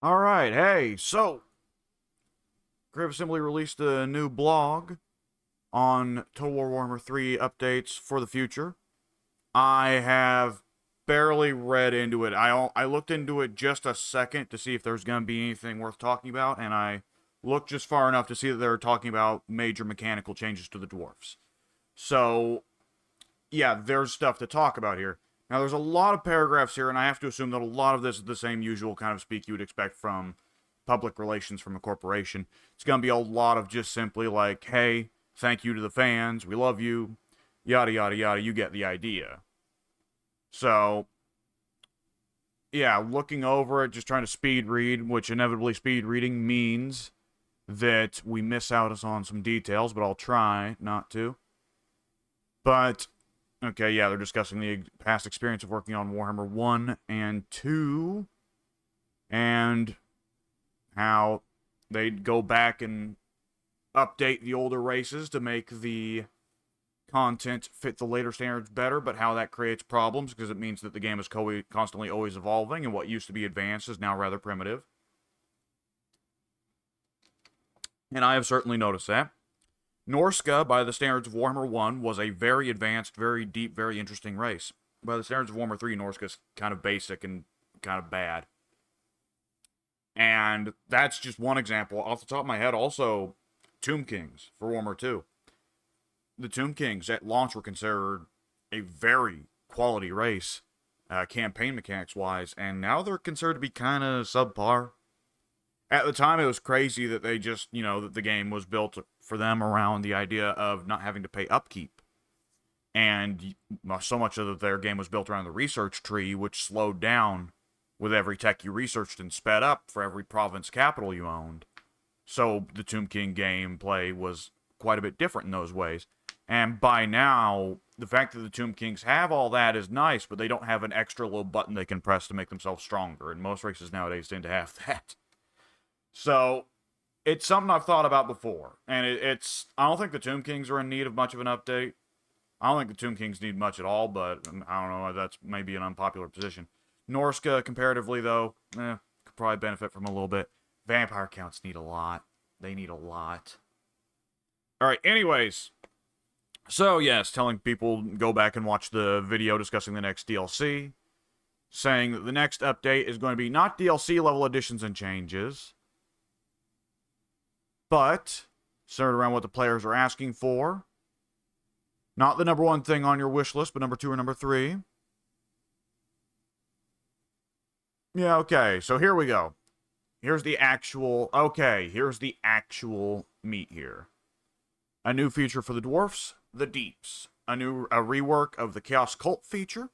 Alright, hey, so, Creative Assembly released a new blog on Total War Warhammer 3 updates for the future. I have barely read into it. I looked into it just a second to see if there's going to be anything worth talking about, and I looked just far enough to see that they're talking about major mechanical changes to the dwarfs. So, yeah, there's stuff to talk about here. Now, there's a lot of paragraphs here, and I have to assume that a lot of this is the same usual kind of speak you would expect from public relations from a corporation. It's going to be a lot of just simply like, hey, thank you to the fans, we love you, yada, yada, yada, you get the idea. So, yeah, looking over it, just trying to speed read, which inevitably speed reading means that we miss out on some details, but I'll try not to. But okay, yeah, they're discussing the past experience of working on Warhammer 1 and 2, and how they'd go back and update the older races to make the content fit the later standards better, but how that creates problems because it means that the game is constantly always evolving, and what used to be advanced is now rather primitive. And I have certainly noticed that. Norska, by the standards of Warhammer 1, was a very advanced, very deep, very interesting race. By the standards of Warhammer 3, Norska's kind of basic and kind of bad. And that's just one example. Off the top of my head, also, Tomb Kings for Warhammer 2. The Tomb Kings at launch were considered a very quality race, campaign mechanics wise, and now they're considered to be kind of subpar. At the time, it was crazy that they just, that the game was built for them around the idea of not having to pay upkeep. And so much of their game was built around the research tree, which slowed down with every tech you researched and sped up for every province capital you owned. So the Tomb King gameplay was quite a bit different in those ways. And by now, the fact that the Tomb Kings have all that is nice, but they don't have an extra little button they can press to make themselves stronger. And most races nowadays tend to have that. So, it's something I've thought about before. And I don't think the Tomb Kings are in need of much of an update. I don't think the Tomb Kings need much at all, but I don't know, that's maybe an unpopular position. Norska, comparatively, though, could probably benefit from a little bit. Vampire counts need a lot. They need a lot. Alright, anyways. So, yes, telling people go back and watch the video discussing the next DLC. Saying that the next update is going to be not DLC level additions and changes, but centered around what the players are asking for. Not the number one thing on your wish list, but number 2 or number 3. Yeah, okay, so here we go. Here's the actual meat here. A new feature for the dwarfs, the deeps. A rework of the Chaos Cult feature.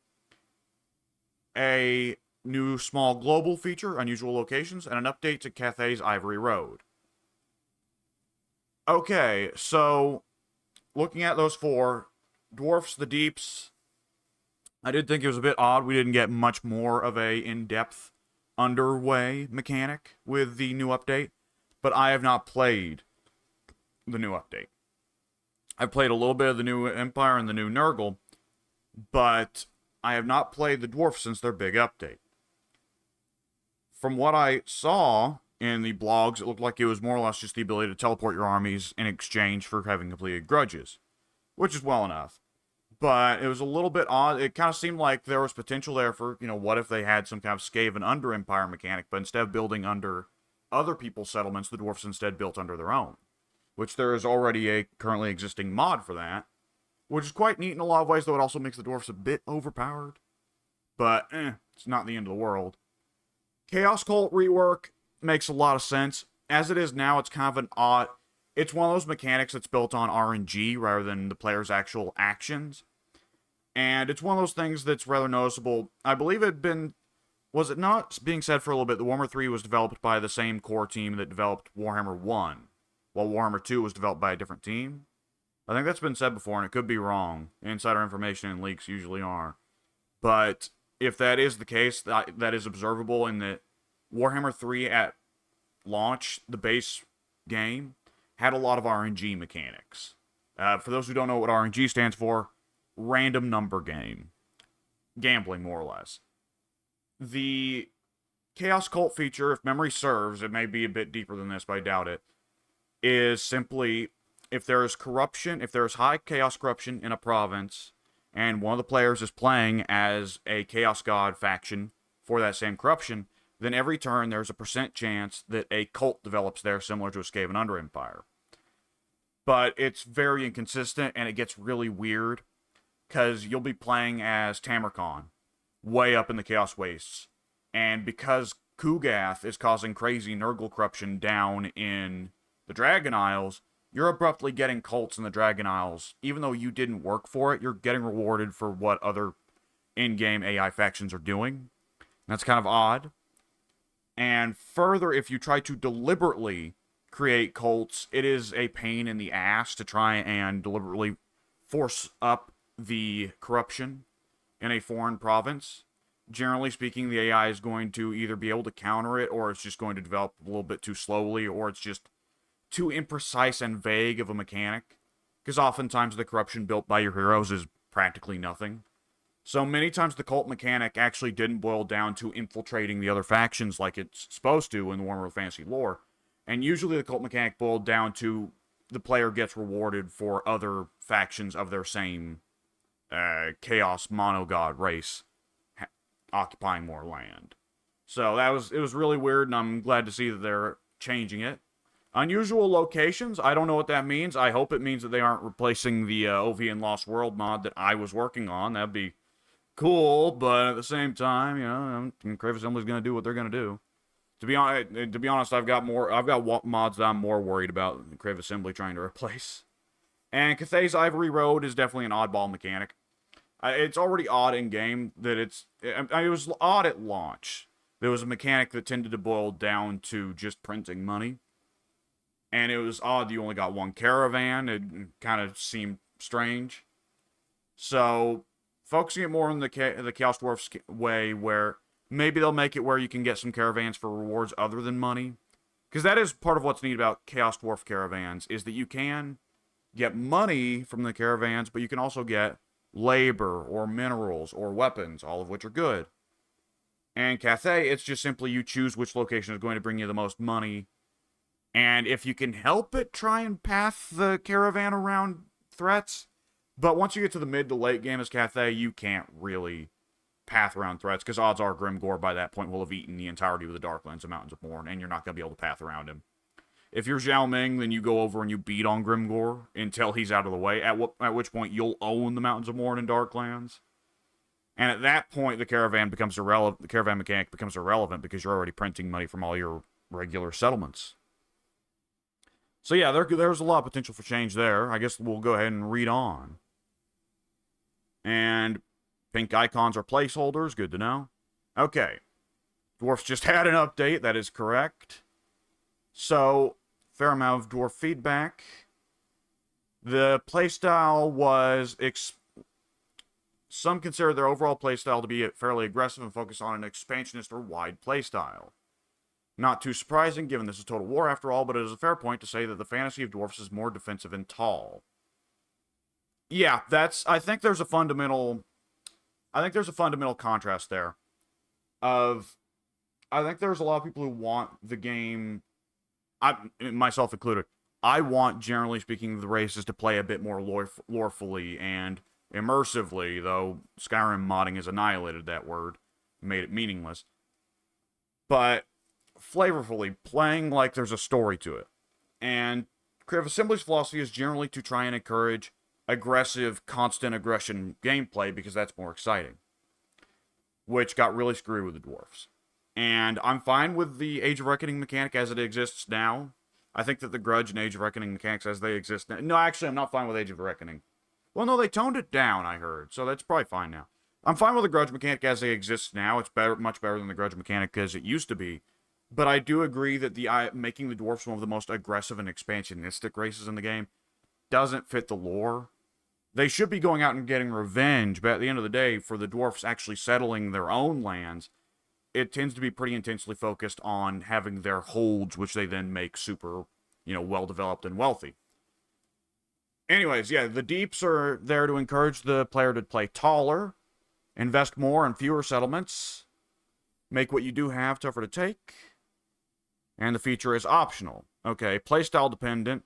A new small global feature, unusual locations, and an update to Cathay's Ivory Road. Okay, so looking at those 4, dwarfs, the deeps, I did think it was a bit odd we didn't get much more of a in-depth underway mechanic with the new update, but I have not played the new update. I've played a little bit of the new Empire and the new Nurgle, but I have not played the dwarfs since their big update. From what I saw in the blogs, it looked like it was more or less just the ability to teleport your armies in exchange for having completed grudges, which is well enough. But it was a little bit odd. It kind of seemed like there was potential there for, what if they had some kind of Skaven under Empire mechanic, but instead of building under other people's settlements, the dwarfs instead built under their own, which there is already a currently existing mod for that, which is quite neat in a lot of ways, though it also makes the dwarfs a bit overpowered. But, it's not the end of the world. Chaos Cult rework makes a lot of sense. As it is now, it's kind of an odd... It's one of those mechanics that's built on RNG rather than the player's actual actions. And it's one of those things that's rather noticeable. I believe it had been... Was it not being said for a little bit that Warhammer 3 was developed by the same core team that developed Warhammer 1, while Warhammer 2 was developed by a different team? I think that's been said before, and it could be wrong. Insider information and leaks usually are. But if that is the case, that is observable in that Warhammer 3 at launch, the base game, had a lot of RNG mechanics. For those who don't know what RNG stands for, random number game. Gambling, more or less. The Chaos Cult feature, if memory serves, it may be a bit deeper than this, but I doubt it, is simply if there is corruption, if there is high chaos corruption in a province, and one of the players is playing as a Chaos God faction for that same corruption, then every turn there's a % chance that a cult develops there similar to a Skaven Under Empire. But it's very inconsistent, and it gets really weird, because you'll be playing as Tamarkon, way up in the Chaos Wastes, and because Kugath is causing crazy Nurgle corruption down in the Dragon Isles, you're abruptly getting cults in the Dragon Isles. Even though you didn't work for it, you're getting rewarded for what other in-game AI factions are doing. That's kind of odd. And further, if you try to deliberately create cults, it is a pain in the ass to try and deliberately force up the corruption in a foreign province. Generally speaking, the AI is going to either be able to counter it, or it's just going to develop a little bit too slowly, or it's just too imprecise and vague of a mechanic. Because oftentimes the corruption built by your heroes is practically nothing. So many times the cult mechanic actually didn't boil down to infiltrating the other factions like it's supposed to in the Warhammer Fantasy lore. And usually the cult mechanic boiled down to the player gets rewarded for other factions of their same chaos monogod race occupying more land. So it was really weird, and I'm glad to see that they're changing it. Unusual locations, I don't know what that means. I hope it means that they aren't replacing the OVN Lost World mod that I was working on. That'd be cool, but at the same time, Crave Assembly's gonna do what they're gonna do. To be honest, I've got mods that I'm more worried about than Crave Assembly trying to replace. And Cathay's Ivory Road is definitely an oddball mechanic. It's already odd in game that it was odd at launch. There was a mechanic that tended to boil down to just printing money. And it was odd you only got one caravan. It kind of seemed strange. So, focusing it more on the Chaos Dwarfs way, where maybe they'll make it where you can get some caravans for rewards other than money. Because that is part of what's neat about Chaos Dwarf caravans, is that you can get money from the caravans, but you can also get labor or minerals or weapons, all of which are good. And Cathay, it's just simply you choose which location is going to bring you the most money. And if you can help it, try and path the caravan around threats. But once you get to the mid to late game as Cathay, you can't really path around threats, because odds are Grimgor by that point will have eaten the entirety of the Darklands and Mountains of Morn, and you're not going to be able to path around him. If you're Zhao Ming, then you go over and you beat on Grimgor until he's out of the way, at which point you'll own the Mountains of Morn and Darklands. And at that point, the caravan becomes irrelevant. The caravan mechanic becomes irrelevant because you're already printing money from all your regular settlements. So yeah, there's a lot of potential for change there. I guess we'll go ahead and read on. And pink icons are placeholders. Good to know. Okay. Dwarfs just had an update. That is correct. So, fair amount of dwarf feedback. The playstyle was... Some consider their overall playstyle to be fairly aggressive and focus on an expansionist or wide playstyle. Not too surprising, given this is Total War after all, but it is a fair point to say that the fantasy of dwarfs is more defensive and tall. Yeah, I think there's a fundamental contrast there. I think there's a lot of people who want the game, myself included, I want, generally speaking, the races to play a bit more lorefully and immersively, though Skyrim modding has annihilated that word, made it meaningless. But flavorfully, playing like there's a story to it. And Creative Assembly's philosophy is generally to try and encourage aggressive, constant aggression gameplay, because that's more exciting. Which got really screwed with the dwarfs. And I'm fine with the Age of Reckoning mechanic as it exists now. I think that the Grudge and Age of Reckoning mechanics as they exist now... No, actually, I'm not fine with Age of Reckoning. Well, no, they toned it down, I heard. So that's probably fine now. I'm fine with the Grudge mechanic as they exist now. It's much better than the Grudge mechanic as it used to be. But I do agree that making the dwarfs one of the most aggressive and expansionistic races in the game doesn't fit the lore. They should be going out and getting revenge, but at the end of the day, for the dwarfs actually settling their own lands, it tends to be pretty intensely focused on having their holds, which they then make super, well-developed and wealthy. Anyways, yeah, the deeps are there to encourage the player to play taller, invest more in fewer settlements, Make what you do have tougher to take. And the feature is optional. Okay, playstyle dependent.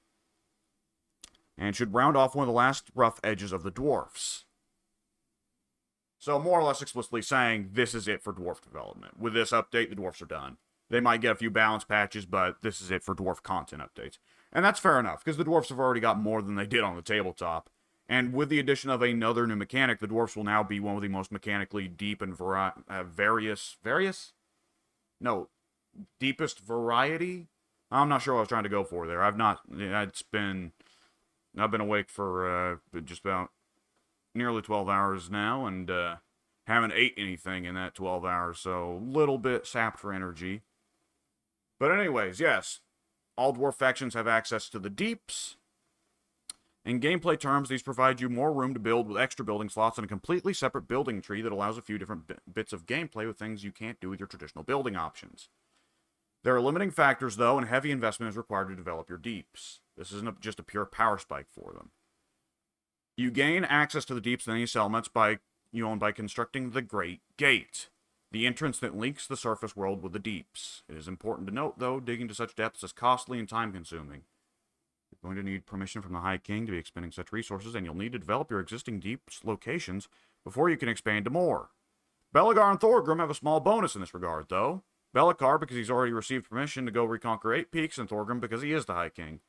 And should round off one of the last rough edges of the dwarfs. So more or less explicitly saying this is it for dwarf development. With this update, the dwarfs are done. They might get a few balance patches, but this is it for dwarf content updates. And that's fair enough, because the dwarfs have already got more than they did on the tabletop. And with the addition of another new mechanic, the dwarfs will now be one of the most mechanically deep and deepest variety? I'm not sure what I was trying to go for there. I've been awake for just about nearly 12 hours now, and haven't ate anything in that 12 hours, so a little bit sapped for energy. But anyways, yes, all dwarf factions have access to the deeps. In gameplay terms, these provide you more room to build with extra building slots and a completely separate building tree that allows a few different bits of gameplay with things you can't do with your traditional building options. There are limiting factors, though, and heavy investment is required to develop your deeps. This isn't just a pure power spike for them. You gain access to the deeps and any settlements you own by constructing the Great Gate, the entrance that links the surface world with the deeps. It is important to note, though, digging to such depths is costly and time-consuming. You're going to need permission from the High King to be expending such resources, and you'll need to develop your existing deeps locations before you can expand to more. Belligar and Thorgrim have a small bonus in this regard, though. Belligar, because he's already received permission to go reconquer 8 peaks, and Thorgrim, because he is the High King.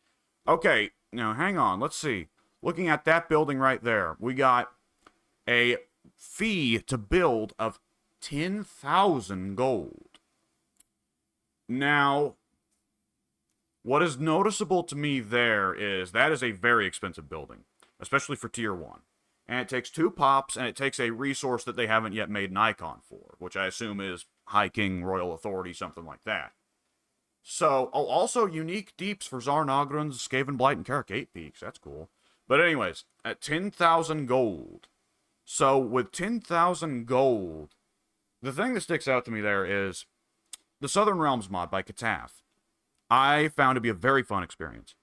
Okay, now hang on, let's see. Looking at that building right there, we got a fee to build of 10,000 gold. Now, what is noticeable to me there is that is a very expensive building, especially for tier 1. And it takes 2 pops, and it takes a resource that they haven't yet made an icon for, which I assume is High King, Royal Authority, something like that. So, also unique deeps for Zarnagrun's, Skaven Blight, and Carrick 8 peaks. That's cool. But anyways, at 10,000 gold. So, with 10,000 gold, the thing that sticks out to me there is the Southern Realms mod by Kataf. I found to be a very fun experience.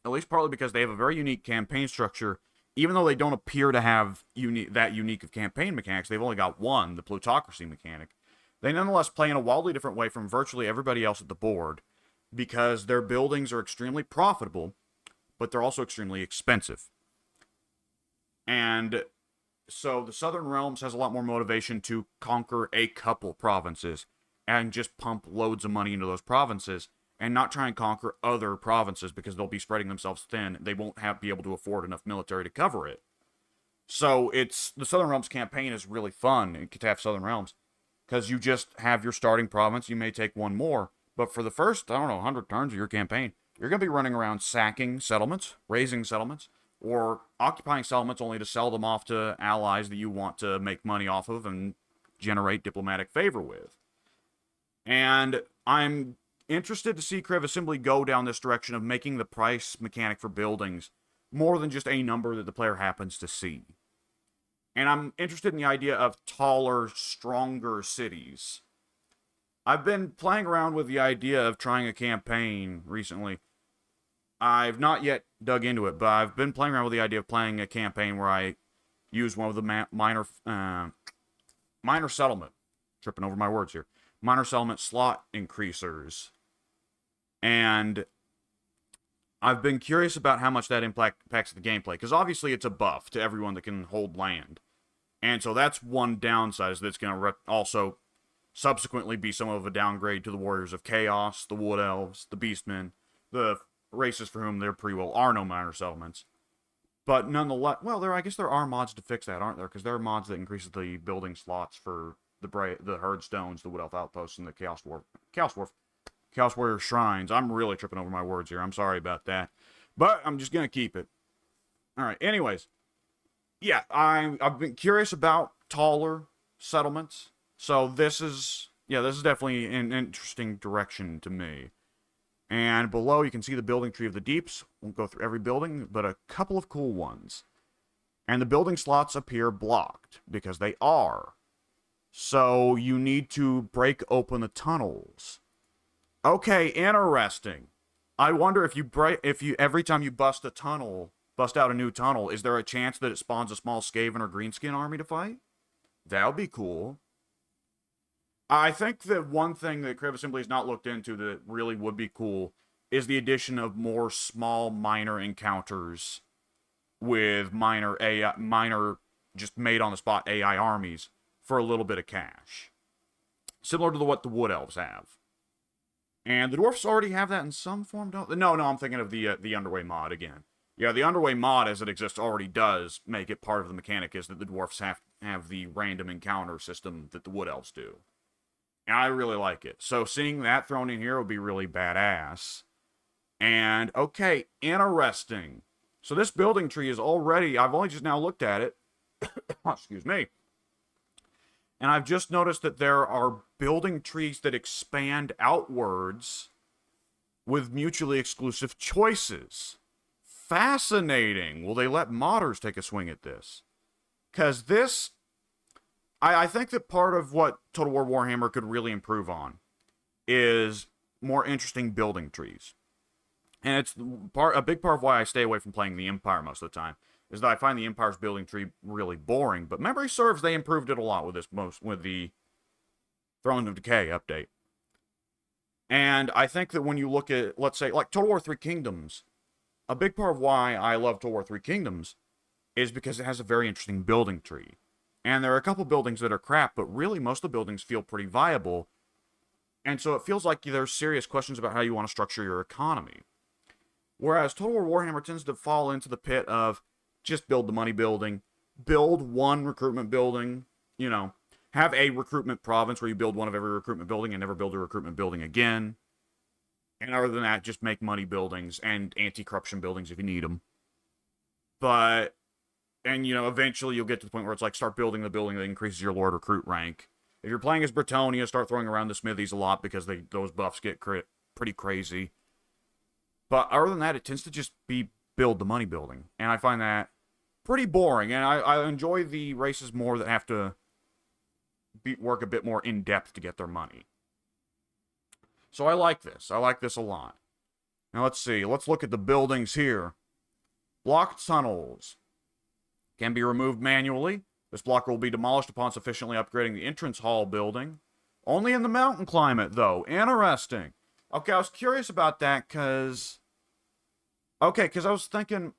At least partly because they have a very unique campaign structure. Even though they don't appear to have that unique of campaign mechanics, they've only got one, the plutocracy mechanic. They nonetheless play in a wildly different way from virtually everybody else at the board, because their buildings are extremely profitable, but they're also extremely expensive. And so the Southern Realms has a lot more motivation to conquer a couple provinces and just pump loads of money into those provinces and not try and conquer other provinces because they'll be spreading themselves thin. They won't be able to afford enough military to cover it. So the Southern Realms campaign is really fun in Kataf Southern Realms because you just have your starting province. You may take one more, but for the first, 100 turns of your campaign, you're going to be running around sacking settlements, razing settlements, or occupying settlements only to sell them off to allies that you want to make money off of and generate diplomatic favor with. And I'm interested to see Kriv Assembly go down this direction of making the price mechanic for buildings more than just a number that the player happens to see. And I'm interested in the idea of taller, stronger cities. I've been playing around with the idea of trying a campaign recently. I've not yet dug into it, but I've been playing around with the idea of playing a campaign where I use one of the minor settlement, tripping over my words here, minor settlement slot increasers. And I've been curious about how much that impacts the gameplay, because obviously it's a buff to everyone that can hold land. And so that's one downside, is that it's going to also subsequently be somewhat of a downgrade to the Warriors of Chaos, the Wood Elves, the Beastmen, the races for whom there pretty well are no minor settlements. But nonetheless, well, I guess there are mods to fix that, aren't there? Because there are mods that increase the building slots for the Herd Stones, the Wood Elf Outposts, and the Chaos Warrior Shrines. I'm really tripping over my words here. I'm sorry about that. But I'm just going to keep it. Alright, anyways. Yeah, I've been curious about taller settlements. So this is definitely an interesting direction to me. And below you can see the building tree of the deeps. Won't go through every building, but a couple of cool ones. And the building slots appear blocked, because they are. So you need to break open the tunnels. Okay, interesting. I wonder if every time you bust out a new tunnel, is there a chance that it spawns a small Skaven or Greenskin army to fight? That would be cool. I think that one thing that Creative Assembly has not looked into that really would be cool is the addition of more small, minor encounters with minor, just made on the spot AI armies for a little bit of cash, similar to what the Wood Elves have. And the Dwarfs already have that in some form, don't they? No, I'm thinking of the Underway mod again. Yeah, the Underway mod as it exists already does make it part of the mechanic, is that the Dwarfs have the random encounter system that the Wood Elves do. And I really like it. So seeing that thrown in here would be really badass. And, okay, interesting. So this building tree is already, I've only just now looked at it. Excuse me. And I've just noticed that there are building trees that expand outwards with mutually exclusive choices. Fascinating. Will they let modders take a swing at this? Because this, I think that part of what Total War Warhammer could really improve on is more interesting building trees. And it's a big part of why I stay away from playing the Empire most of the time, is that I find the Empire's building tree really boring. But memory serves, they improved it a lot with with the Thrones of Decay update. And I think that when you look at, let's say, like Total War 3 Kingdoms, a big part of why I love Total War 3 Kingdoms is because it has a very interesting building tree. And there are a couple buildings that are crap, but really most of the buildings feel pretty viable. And so it feels like there's serious questions about how you want to structure your economy. Whereas Total War Warhammer tends to fall into the pit of just build the money building, build one recruitment building, you know, have a recruitment province where you build one of every recruitment building and never build a recruitment building again. And other than that, just make money buildings and anti-corruption buildings if you need them. But, and you know, eventually you'll get to the point where it's like start building the building that increases your Lord Recruit rank. If you're playing as Bretonia, start throwing around the smithies a lot because those buffs get pretty crazy. But other than that, it tends to just be build the money building. And I find that pretty boring. And I enjoy the races more that have to work a bit more in depth to get their money. So I like this. I like this a lot. Now let's see. Let's look at the buildings here. Blocked tunnels can be removed manually. This blocker will be demolished upon sufficiently upgrading the entrance hall building. Only in the mountain climate, though. Interesting. Okay, I was curious about that because I was thinking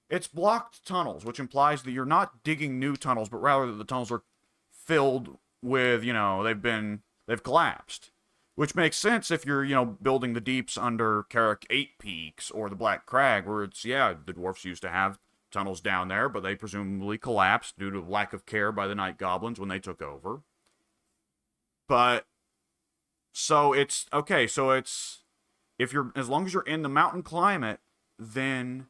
it's blocked tunnels, which implies that you're not digging new tunnels, but rather that the tunnels are filled with, you know, they've collapsed. Which makes sense if you're, you know, building the deeps under Carrick 8 Peaks or the Black Crag, where it's, yeah, the dwarfs used to have tunnels down there, but they presumably collapsed due to lack of care by the Night Goblins when they took over. But, so it's, okay, so it's, as long as you're in the mountain climate, then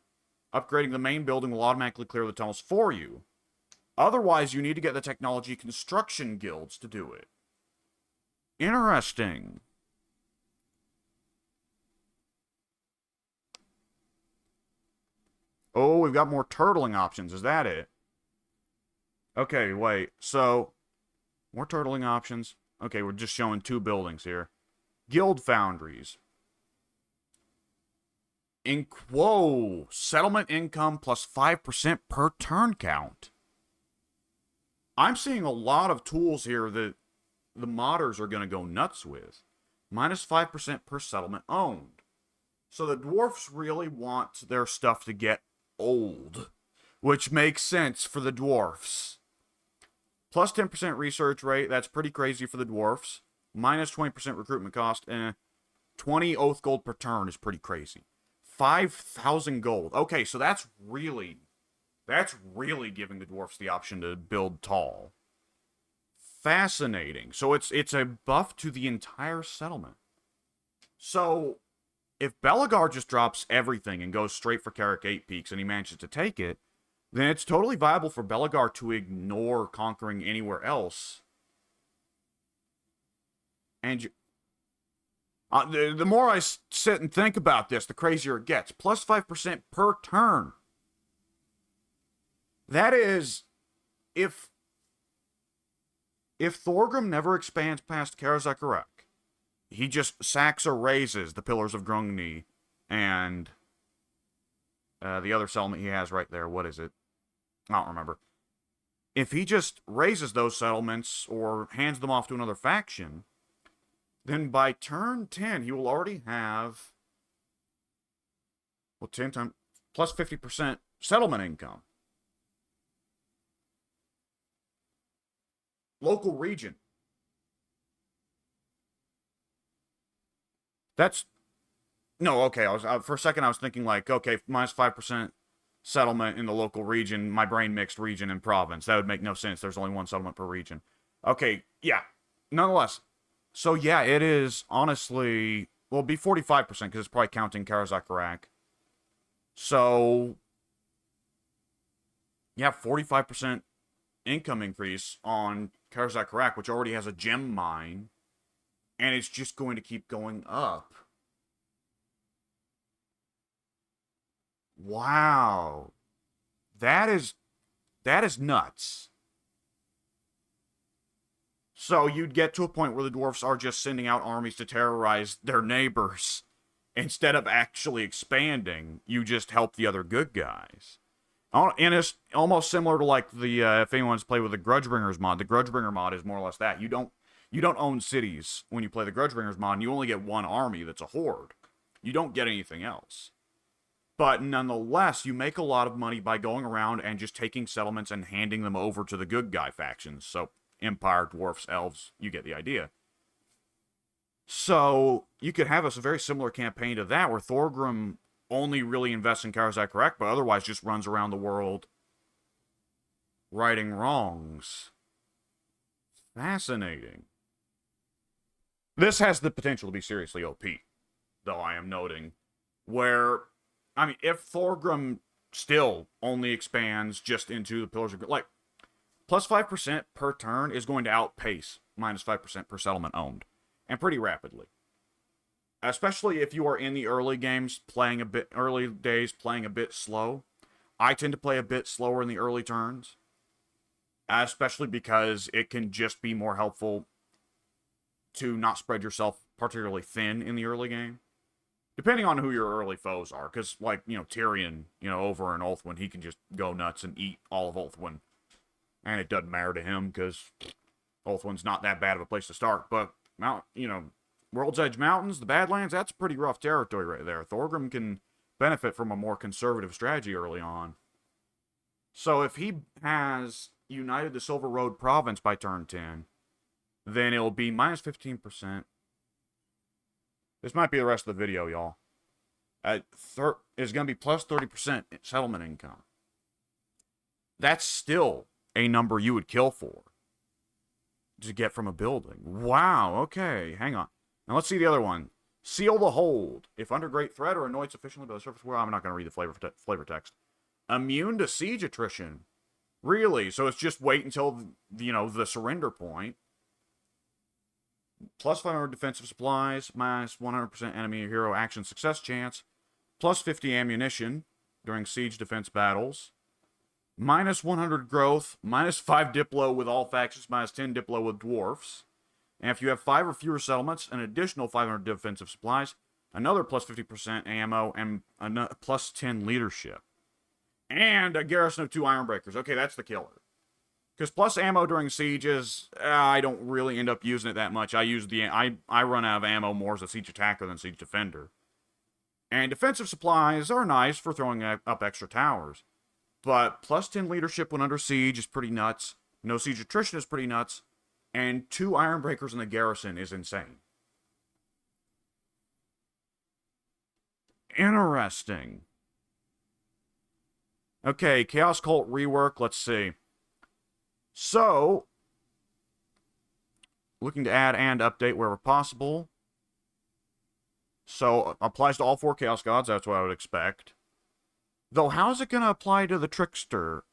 upgrading the main building will automatically clear the tunnels for you. Otherwise, you need to get the technology construction guilds to do it. Interesting. Oh, we've got more turtling options. Is that it? Okay, wait. So, more turtling options. Okay, we're just showing 2 buildings here. Guild foundries. Whoa! Settlement income plus 5% per turn count. I'm seeing a lot of tools here that the modders are going to go nuts with. Minus 5% per settlement owned. So the dwarfs really want their stuff to get old, which makes sense for the dwarfs. Plus 10% research rate, that's pretty crazy for the dwarfs. Minus 20% recruitment cost, 20 oath gold per turn is pretty crazy. 5,000 gold. Okay, so that's really giving the dwarfs the option to build tall. Fascinating. So it's a buff to the entire settlement. So if Belagar just drops everything and goes straight for Carrick 8 Peaks and he manages to take it, then it's totally viable for Belagar to ignore conquering anywhere else. And the more I sit and think about this, the crazier it gets. Plus 5% per turn. That is, if Thorgrim never expands past Karazakarek, he just sacks or razes the Pillars of Grungni and the other settlement he has right there. What is it? I don't remember. If he just razes those settlements or hands them off to another faction, then by turn 10, he will already have, well, 10 times, plus 50% settlement income. Local region. That's, no, okay, for a second I was thinking like, okay, minus 5% settlement in the local region, my brain mixed region and province. That would make no sense. There's only one settlement per region. Okay, yeah. Nonetheless, so yeah, it is honestly, well, it'll be 45% because it's probably counting Karazak. So, yeah, 45% income increase on Karazak, which already has a gem mine, and it's just going to keep going up. Wow. That is nuts. So you'd get to a point where the dwarfs are just sending out armies to terrorize their neighbors. Instead of actually expanding, you just help the other good guys. And it's almost similar to like the if anyone's played with the Grudgebringers mod. The Grudgebringer mod is more or less that. You don't own cities when you play the Grudgebringers mod, and you only get one army that's a horde. You don't get anything else. But nonetheless, you make a lot of money by going around and just taking settlements and handing them over to the good guy factions. So Empire, Dwarfs, Elves, you get the idea. So you could have a very similar campaign to that, where Thorgrim only really invests in Karazak, but otherwise just runs around the world righting wrongs. Fascinating. This has the potential to be seriously OP, though I am noting, where, I mean, if Thorgrim still only expands just into the Pillars of, like, plus 5% per turn is going to outpace minus 5% per settlement owned, and pretty rapidly. Especially if you are in the early games early days playing a bit slow. I tend to play a bit slower in the early turns, especially because it can just be more helpful to not spread yourself particularly thin in the early game. Depending on who your early foes are, because, like, Tyrion, over in Ulthuan, he can just go nuts and eat all of Ulthuan. And it doesn't matter to him, because Ulthuan's not that bad of a place to start. But, World's Edge Mountains, the Badlands, that's pretty rough territory right there. Thorgrim can benefit from a more conservative strategy early on. So if he has united the Silver Road province by turn 10, then it'll be minus 15%. This might be the rest of the video, y'all. It's going to be plus 30% settlement income. That's still a number you would kill for to get from a building. Wow, okay, hang on. Now let's see the other one. Seal the hold. If under great threat or annoyed sufficiently by the surface, well, I'm not going to read the flavor text. Immune to siege attrition. Really? So it's just wait until, the surrender point. Plus 500 defensive supplies, minus 100% enemy or hero action success chance, plus 50 ammunition during siege defense battles, minus 100 growth, minus 5 Diplo with all factions, minus 10 Diplo with dwarfs. And if you have 5 or fewer settlements, an additional 500 defensive supplies, another plus 50% ammo, and plus 10 leadership. And a garrison of 2 Ironbreakers. Okay, that's the killer. Because plus ammo during sieges, I don't really end up using it that much. I run out of ammo more as a siege attacker than siege defender. And defensive supplies are nice for throwing up extra towers. But plus 10 leadership when under siege is pretty nuts. No siege attrition is pretty nuts. And 2 Ironbreakers in the garrison is insane. Interesting. Okay, Chaos Cult rework, let's see. So, looking to add and update wherever possible. So, applies to all 4 Chaos Gods, that's what I would expect. Though, how's it going to apply to the Trickster?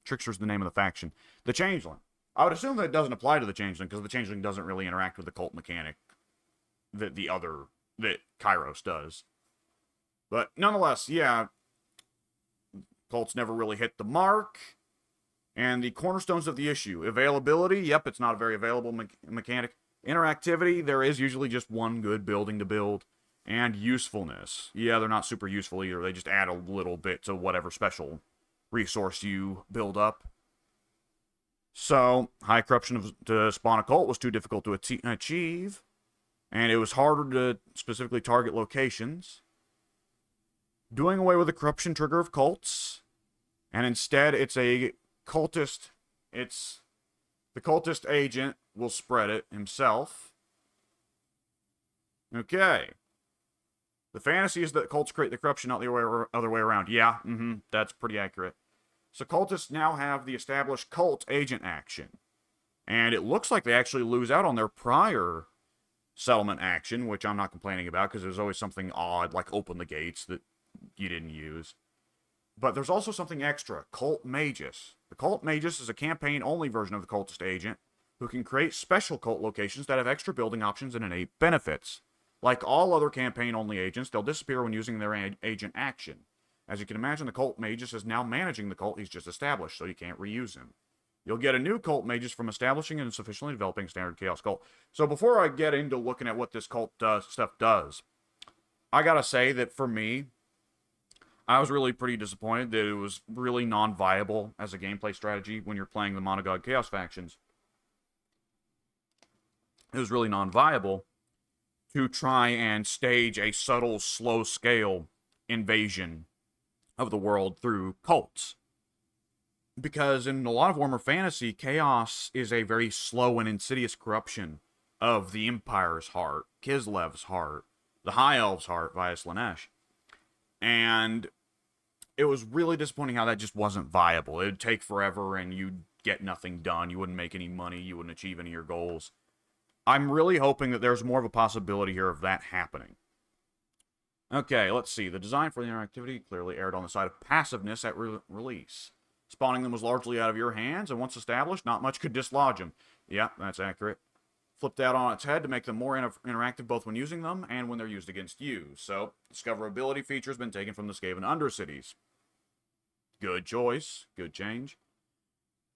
Trickster's the name of the faction. The Changeling. I would assume that it doesn't apply to the Changeling, because the Changeling doesn't really interact with the cult mechanic that Kairos does. But, nonetheless, yeah, cults never really hit the mark. And the cornerstones of the issue. Availability, yep, it's not a very available mechanic. Interactivity, there is usually just one good building to build. And usefulness. Yeah, they're not super useful either. They just add a little bit to whatever special resource you build up. So, high corruption to spawn a cult was too difficult to achieve, and it was harder to specifically target locations. Doing away with the corruption trigger of cults, and instead it's a cultist. It's the cultist agent will spread it himself. Okay. The fantasy is that cults create the corruption, not the other way around. Yeah, that's pretty accurate. So cultists now have the established cult agent action. And it looks like they actually lose out on their prior settlement action, which I'm not complaining about because there's always something odd, like open the gates, that you didn't use. But there's also something extra, Cult Magus. The Cult Magus is a campaign-only version of the cultist agent who can create special cult locations that have extra building options and innate benefits. Like all other campaign-only agents, they'll disappear when using their agent action. As you can imagine, the Cult Magus is now managing the cult he's just established, so you can't reuse him. You'll get a new Cult Magus from establishing and sufficiently developing standard Chaos Cult. So before I get into looking at what this cult stuff does, I gotta say that for me, I was really pretty disappointed that it was really non-viable as a gameplay strategy when you're playing the Monogod Chaos factions. It was really non-viable to try and stage a subtle, slow-scale invasion of the world through cults. Because in a lot of Warhammer Fantasy, Chaos is a very slow and insidious corruption of the Empire's heart, Kislev's heart, the High Elf's heart via Slaanesh. And it was really disappointing how that just wasn't viable. It would take forever and you'd get nothing done. You wouldn't make any money. You wouldn't achieve any of your goals. I'm really hoping that there's more of a possibility here of that happening. Okay, let's see. The design for the interactivity clearly erred on the side of passiveness at release. Spawning them was largely out of your hands, and once established, not much could dislodge them. Yeah, that's accurate. Flipped that on its head to make them more interactive both when using them and when they're used against you. So, discoverability feature has been taken from the Skaven Undercities. Good choice. Good change.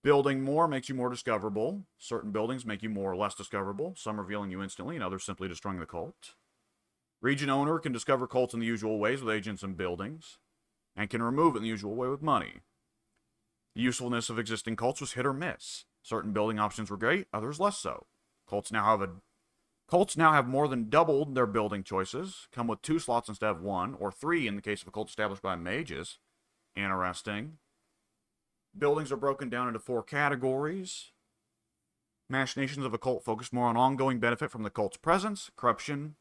Building more makes you more discoverable. Certain buildings make you more or less discoverable, some revealing you instantly and others simply destroying the cult. Region owner can discover cults in the usual ways with agents and buildings, and can remove it in the usual way with money. The usefulness of existing cults was hit or miss. Certain building options were great, others less so. Cults now have more than doubled their building choices, come with 2 slots instead of 1, or 3 in the case of a cult established by mages. Interesting. Buildings are broken down into 4 categories. Machinations of a cult focus more on ongoing benefit from the cult's presence, corruption,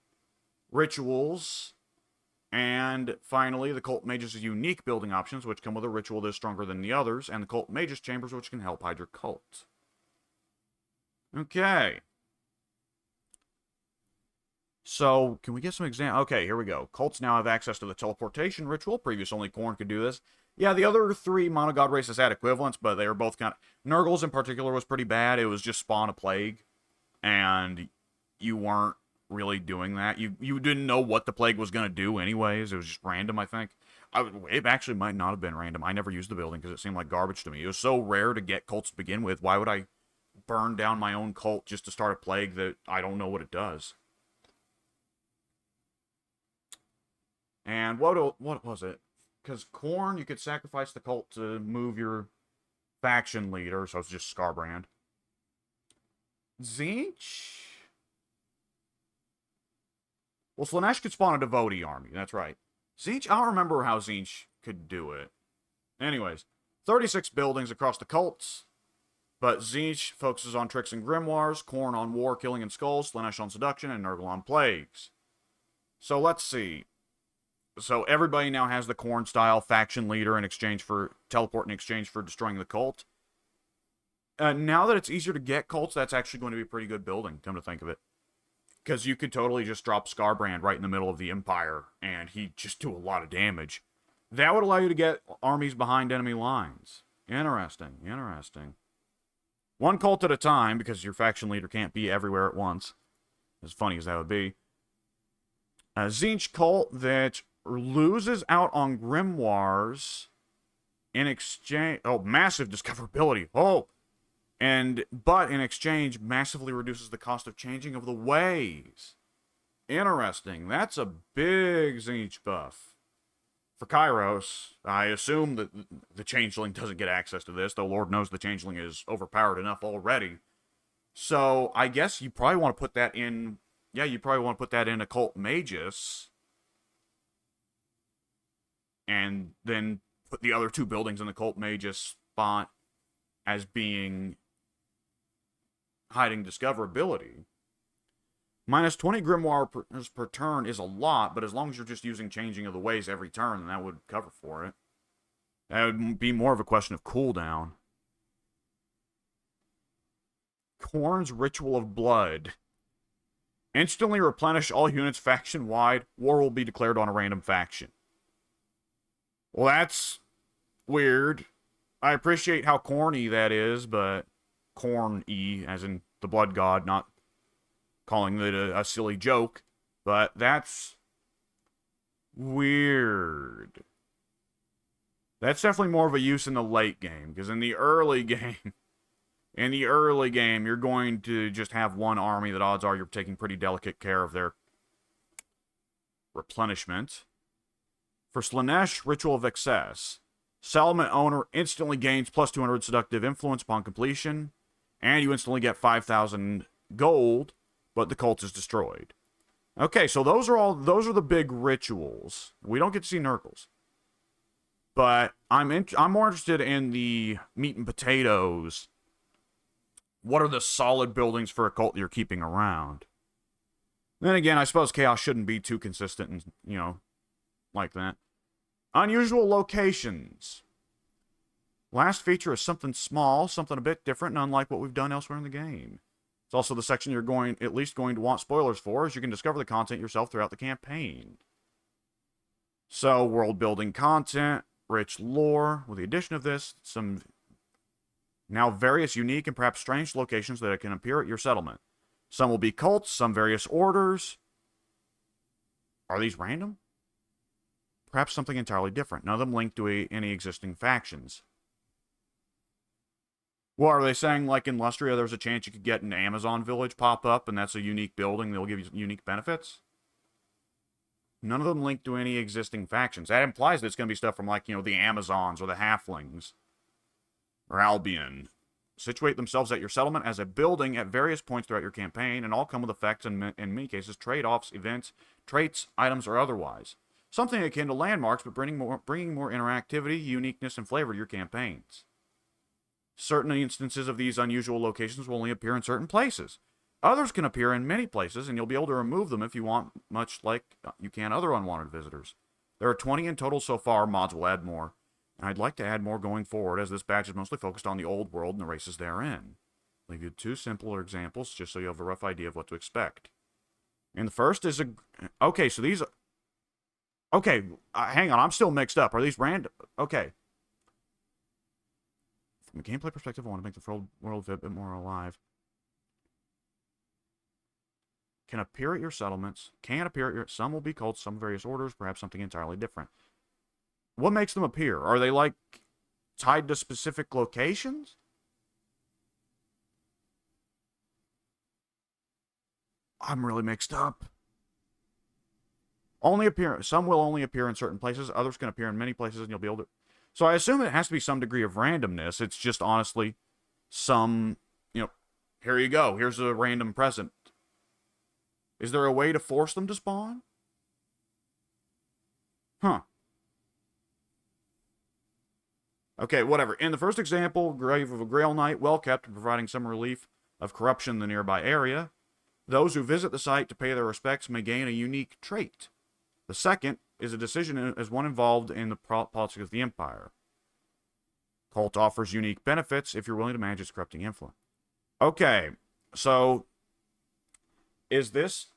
rituals, and finally, the Cult Magus' unique building options, which come with a ritual that is stronger than the others, and the Cult Magus chambers, which can help hide your cult. Okay. So, can we get some examples? Okay, here we go. Cults now have access to the teleportation ritual. Previous only Khorne could do this. Yeah, the other 3 monogod races had equivalents, but they were both kind of... Nurgle's in particular was pretty bad. It was just spawn a plague, and you weren't really doing that. You didn't know what the plague was going to do anyways. It was just random, I think. It actually might not have been random. I never used the building because it seemed like garbage to me. It was so rare to get cults to begin with. Why would I burn down my own cult just to start a plague that I don't know what it does? And what was it? Because Khorne, you could sacrifice the cult to move your faction leader, so it's just Scarbrand. Tzeentch? Well, Slaanesh could spawn a devotee army, that's right. Tzeentch, I don't remember how Tzeentch could do it. Anyways, 36 buildings across the cults, but Tzeentch focuses on tricks and grimoires, Khorne on war, killing, and skulls, Slaanesh on seduction, and Nurgle on plagues. So let's see. So everybody now has the Khorne-style faction leader in exchange for teleport in exchange for destroying the cult. Now that it's easier to get cults, that's actually going to be a pretty good building, come to think of it. Because you could totally just drop Scarbrand right in the middle of the Empire, and he'd just do a lot of damage. That would allow you to get armies behind enemy lines. Interesting, interesting. One cult at a time, because your faction leader can't be everywhere at once. As funny as that would be. A Tzeentch cult that loses out on grimoires in exchange... Oh, massive discoverability. Oh! But in exchange, massively reduces the cost of changing of the ways. Interesting. That's a big Tzeentch buff. For Kairos, I assume that the Changeling doesn't get access to this, though Lord knows the Changeling is overpowered enough already. So I guess you probably want to put that in. Yeah, you probably want to put that in Occult Magus, and then put the other 2 buildings in the Occult Magus spot as being hiding discoverability. Minus 20 Grimoires per turn is a lot, but as long as you're just using Changing of the Ways every turn, then that would cover for it. That would be more of a question of cooldown. Khorne's Ritual of Blood. Instantly replenish all units faction-wide. War will be declared on a random faction. Well, that's weird. I appreciate how corny that is, but corny, as in the blood god, not calling it a silly joke, but that's weird. That's definitely more of a use in the late game, because in the early game, you're going to just have one army that odds are you're taking pretty delicate care of their replenishment. For Slaanesh, Ritual of Excess. Settlement owner instantly gains plus 200 seductive influence upon completion, and you instantly get 5,000 gold, but the cult is destroyed. Okay, so those are the big rituals. We don't get to see Nurkles. But I'm more interested in the meat and potatoes. What are the solid buildings for a cult you're keeping around? Then again, I suppose Chaos shouldn't be too consistent and, like that. Unusual locations. Last feature is something small, something a bit different, and unlike what we've done elsewhere in the game. It's also the section you're at least going to want spoilers for, as you can discover the content yourself throughout the campaign. So, world-building content, rich lore. With the addition of this, some now various unique and perhaps strange locations that can appear at your settlement. Some will be cults, some various orders. Are these random? Perhaps something entirely different. None of them linked to any existing factions. Well, are they saying, like in Lustria, there's a chance you could get an Amazon village pop up, and that's a unique building, they'll give you unique benefits? None of them linked to any existing factions. That implies that it's going to be stuff from, like, the Amazons or the Halflings. Or Albion. Situate themselves at your settlement as a building at various points throughout your campaign, and all come with effects and, in many cases, trade-offs, events, traits, items, or otherwise. Something akin to landmarks, but bringing more interactivity, uniqueness, and flavor to your campaigns. Certain instances of these unusual locations will only appear in certain places. Others can appear in many places, and you'll be able to remove them if you want, much like you can other unwanted visitors. There are 20 in total so far. Mods will add more. And I'd like to add more going forward, as this batch is mostly focused on the old world and the races therein. I'll leave you 2 simpler examples, just so you have a rough idea of what to expect. And the first is okay, so these... Okay, hang on, I'm still mixed up. Are these random? Okay. From a gameplay perspective, I want to make the world a bit more alive. Can appear at your settlements. Can appear at your... Some will be cults, some various orders, perhaps something entirely different. What makes them appear? Are they, like, tied to specific locations? I'm really mixed up. Some will only appear in certain places. Others can appear in many places, and you'll be able to... So I assume it has to be some degree of randomness. It's just, honestly, some... here you go. Here's a random present. Is there a way to force them to spawn? Huh. Okay, whatever. In the first example, Grave of a Grail Knight, well kept and providing some relief of corruption in the nearby area. Those who visit the site to pay their respects may gain a unique trait. The second is a decision as one involved in the politics of the Empire. Cult offers unique benefits if you're willing to manage its corrupting influence. Okay, so is this...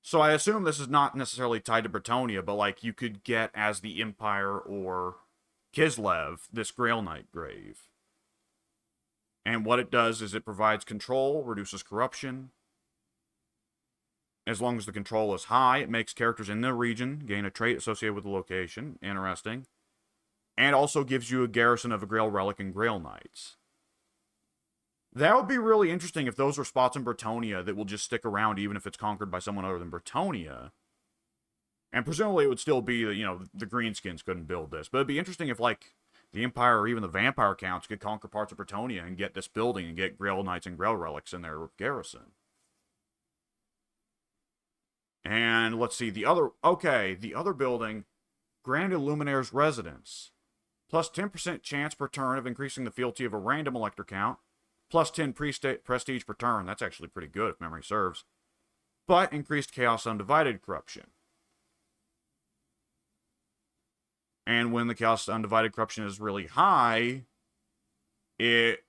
So I assume this is not necessarily tied to Bretonnia, but like you could get as the Empire or Kislev this Grail Knight grave. And what it does is it provides control, reduces corruption. As long as the control is high, it makes characters in the region gain a trait associated with the location. Interesting. And also gives you a garrison of a Grail Relic and Grail Knights. That would be really interesting if those are spots in Bretonnia that will just stick around even if it's conquered by someone other than Bretonnia. And presumably it would still be, the greenskins couldn't build this. But it'd be interesting if, like, the Empire or even the Vampire Counts could conquer parts of Bretonnia and get this building and get Grail Knights and Grail Relics in their garrison. And let's see, the other building, Grand Illuminaire's Residence. Plus 10% chance per turn of increasing the fealty of a random elector count. Plus 10 prestige per turn. That's actually pretty good if memory serves. But increased Chaos Undivided corruption. And when the Chaos Undivided corruption is really high, it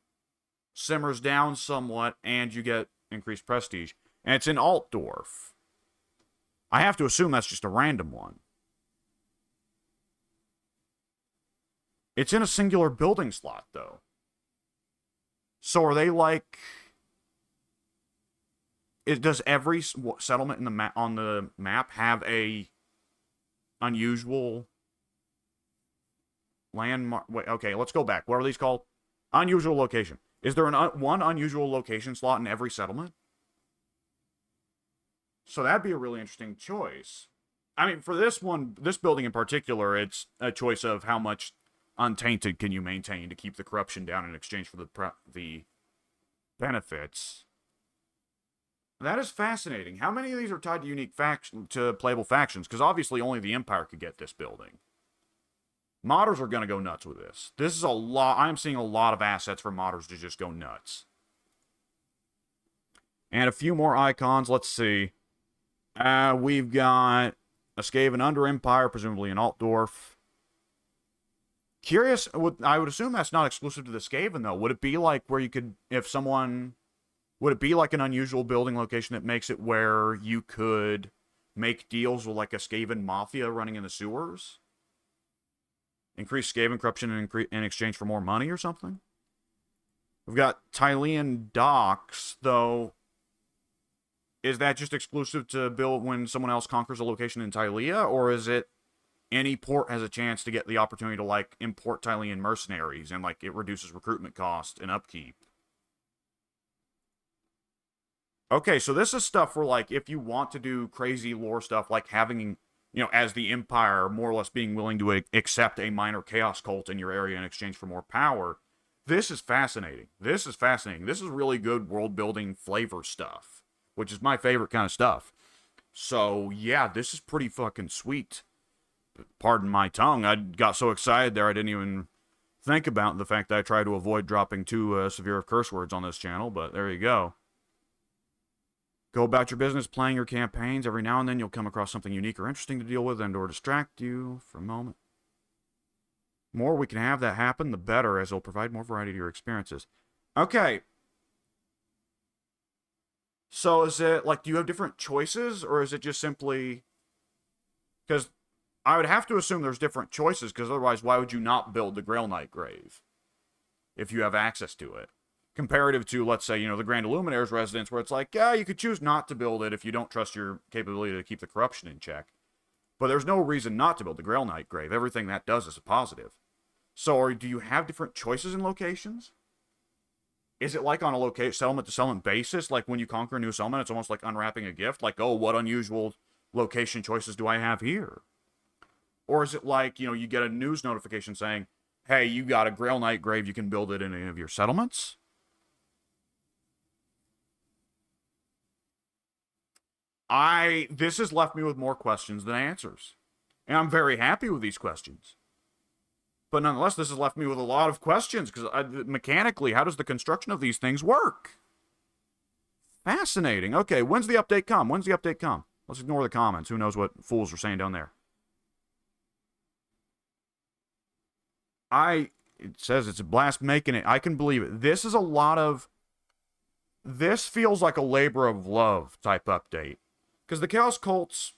simmers down somewhat and you get increased prestige. And it's in Altdorf. I have to assume that's just a random one. It's in a singular building slot, though. So are they like... does every settlement in the on the map have a unusual landmark? Wait, okay, let's go back. What are these called? Unusual location. Is there one unusual location slot in every settlement? So that'd be a really interesting choice. I mean, for this building in particular, it's a choice of how much untainted can you maintain to keep the corruption down in exchange for the benefits. That is fascinating. How many of these are tied to unique playable factions? Because obviously only the Empire could get this building. Modders are going to go nuts with this. This is a lot. I'm seeing a lot of assets for modders to just go nuts. And a few more icons. Let's see. We've got a Skaven Under Empire, presumably in Altdorf. Curious, I would assume that's not exclusive to the Skaven, though. Would it be like where you could, would it be like an unusual building location that makes it where you could make deals with like a Skaven Mafia running in the sewers? Increase Skaven corruption in exchange for more money or something? We've got Tylean Docks, though. Is that just exclusive to build when someone else conquers a location in Tylea? Or is it any port has a chance to get the opportunity to, like, import Tylean mercenaries and, like, it reduces recruitment cost and upkeep? Okay, so this is stuff where, like, if you want to do crazy lore stuff, like having, as the Empire, more or less being willing to accept a minor chaos cult in your area in exchange for more power, this is fascinating. This is fascinating. This is really good world-building flavor stuff, which is my favorite kind of stuff. So, yeah, this is pretty fucking sweet. Pardon my tongue. I got so excited there I didn't even think about the fact that I try to avoid dropping too severe of curse words on this channel, but there you go. Go about your business playing your campaigns. Every now and then you'll come across something unique or interesting to deal with and or distract you for a moment. The more we can have that happen, the better, as it'll provide more variety to your experiences. Okay. So is it, like, do you have different choices, or is it just simply... Because I would have to assume there's different choices, because otherwise why would you not build the Grail Knight grave if you have access to it? Comparative to, let's say, the Grand Illuminaire's Residence, where it's like, yeah, you could choose not to build it if you don't trust your capability to keep the corruption in check. But there's no reason not to build the Grail Knight grave. Everything that does is a positive. So do you have different choices in locations? Is it like on a settlement-to-settlement basis? Like when you conquer a new settlement, it's almost like unwrapping a gift? Like, oh, what unusual location choices do I have here? Or is it like, you get a news notification saying, hey, you got a Grail Knight grave, you can build it in any of your settlements? This has left me with more questions than answers. And I'm very happy with these questions. But nonetheless, this has left me with a lot of questions, because mechanically, how does the construction of these things work? Fascinating. Okay, when's the update come? When's the update come? Let's ignore the comments. Who knows what fools are saying down there. It says it's a blast making it. I can believe it. This is a lot of... This feels like a labor of love type update. Because the Chaos Cults,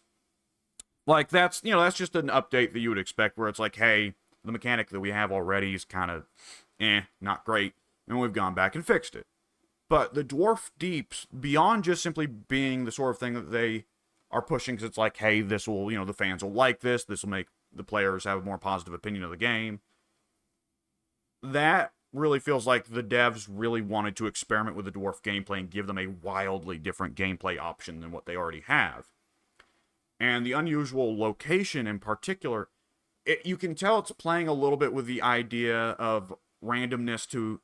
like, that's just an update that you would expect, where it's like, hey, the mechanic that we have already is kind of, not great, and we've gone back and fixed it. But the Dwarf Deeps, beyond just simply being the sort of thing that they are pushing, because it's like, hey, this will, the fans will like this will make the players have a more positive opinion of the game. That really feels like the devs really wanted to experiment with the dwarf gameplay and give them a wildly different gameplay option than what they already have. And the unusual location in particular, you can tell it's playing a little bit with the idea of randomness to,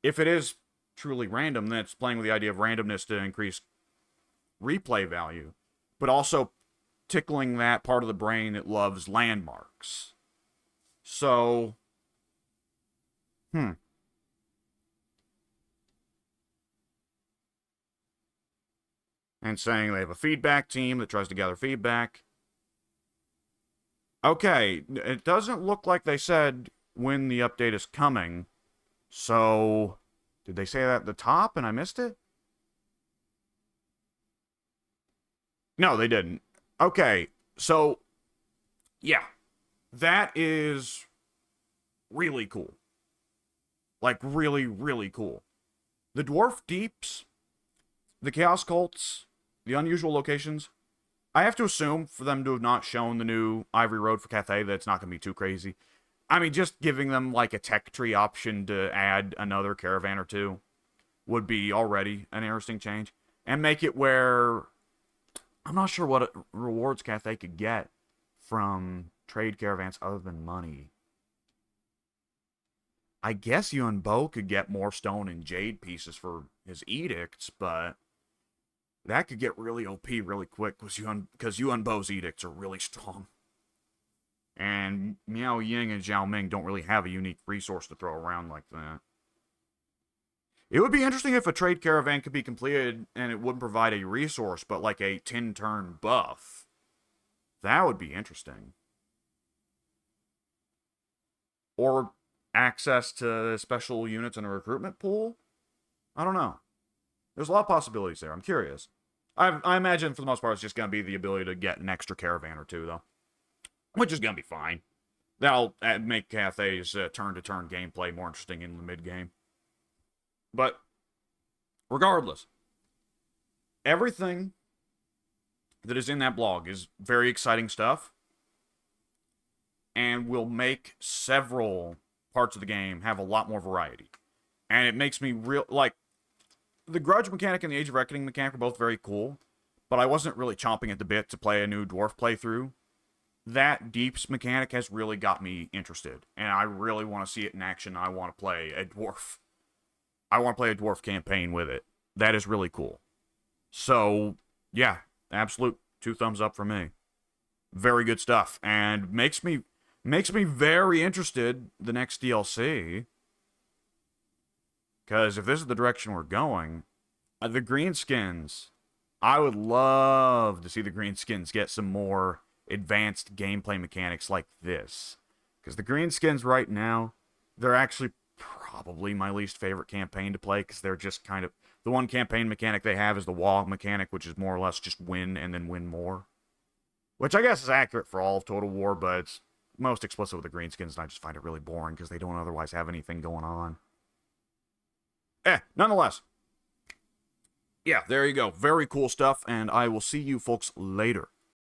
if it is truly random, then it's playing with the idea of randomness to increase replay value, but also tickling that part of the brain that loves landmarks. So, hmm. And saying they have a feedback team that tries to gather feedback. Okay, it doesn't look like they said when the update is coming. So, did they say that at the top and I missed it? No, they didn't. Okay, so, yeah, that is really cool. Like, really, really cool. The Dwarf Deeps, the Chaos Cults, the unusual locations, I have to assume for them to have not shown the new Ivory Road for Cathay that it's not going to be too crazy. I mean, just giving them like a tech tree option to add another caravan or two would be already an interesting change. And make it where I'm not sure what rewards Cathay could get from trade caravans other than money. I guess Yuan Bo could get more stone and jade pieces for his edicts, but that could get really OP really quick because Yuan Bo's edicts are really strong. And Miao Ying and Zhao Ming don't really have a unique resource to throw around like that. It would be interesting if a trade caravan could be completed and it wouldn't provide a resource, but like a 10-turn buff. That would be interesting. Or access to special units in a recruitment pool? I don't know. There's a lot of possibilities there. I'm curious. I imagine for the most part it's just going to be the ability to get an extra caravan or two, though. Which is going to be fine. That'll make Cathay's turn-to-turn gameplay more interesting in the mid-game. But, regardless, everything that is in that blog is very exciting stuff. And will make several parts of the game have a lot more variety. And it makes me real, like, the Grudge mechanic and the Age of Reckoning mechanic are both very cool, but I wasn't really chomping at the bit to play a new Dwarf playthrough. That Deeps mechanic has really got me interested, and I really want to see it in action. I want to play a Dwarf. I want to play a Dwarf campaign with it. That is really cool. So, yeah, absolute 2 thumbs up for me. Very good stuff, and makes me very interested the next DLC. Because if this is the direction we're going, the Greenskins, I would love to see the Greenskins get some more advanced gameplay mechanics like this. Because the Greenskins right now, they're actually probably my least favorite campaign to play, because they're just kind of, the one campaign mechanic they have is the wall mechanic, which is more or less just win and then win more. Which I guess is accurate for all of Total War, but it's most explicit with the Greenskins, and I just find it really boring because they don't otherwise have anything going on. Nonetheless. Yeah, there you go. Very cool stuff, and I will see you folks later.